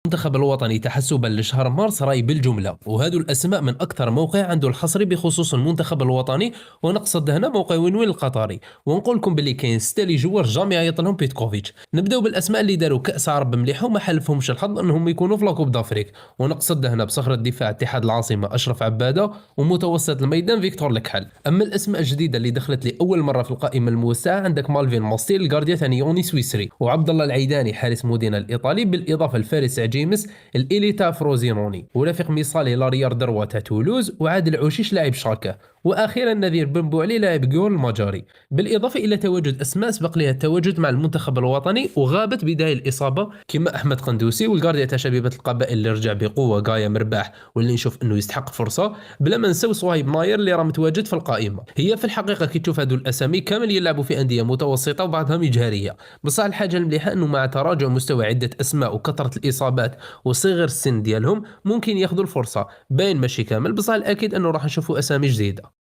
المنتخب الوطني تحسبا لشهر مارس راي بالجملة، وهذو الأسماء من أكثر موقع عنده الحصري بخصوص المنتخب الوطني، ونقصد هنا موقع وين وين القطري. ونقول لكم باللي كاين 6 لي جوار جامي عيط لهم بيتكوفيتش. نبداو بالأسماء اللي داروا كأس عرب مليحة وما حلفهمش الحظ أنهم يكونوا في لاكوب دافريك، ونقصد هنا بصخرة الدفاع اتحاد العاصمة أشرف عبادة، ومتوسط الميدان فيكتور الكحل. أما الأسماء الجديدة اللي دخلت لأول مرة في القائمة الموسعة، عندك مالفين ماستيل الجارديا ثاني يوني سويسري، وعبد الله العيداني حارس مودينا الإيطالي، بالإضافة لفارس جيمس الإيليتا فروزينوني، ورفيق مصالي لاريار دروا تاع تولوز، وعادل عوشيش لاعب شالكة، واخيرا نذير بن بوعلي لاعب جول المجاري. بالاضافه الى تواجد اسماء سبق لها التواجد مع المنتخب الوطني وغابت بدايه الاصابه، كما احمد قندوسي والجارديا تاع شبيبه القبائل اللي رجع بقوه، غايه مرباح واللي نشوف انه يستحق فرصه، بلا ما نساو صهيب ناير اللي راه متواجد في القائمه. هي في الحقيقه كي تشوف هذو الاسامي كامل يلعبوا في انديه متوسطه وبعضها مجهريه، بصح الحاجه المليحه انه مع تراجع مستوى عده اسماء وكثره الاصابات وصغر السن ديالهم ممكن ياخذوا الفرصه. باين ماشي كامل، بصح الاكيد انه راح نشوفوا اسامي جديده.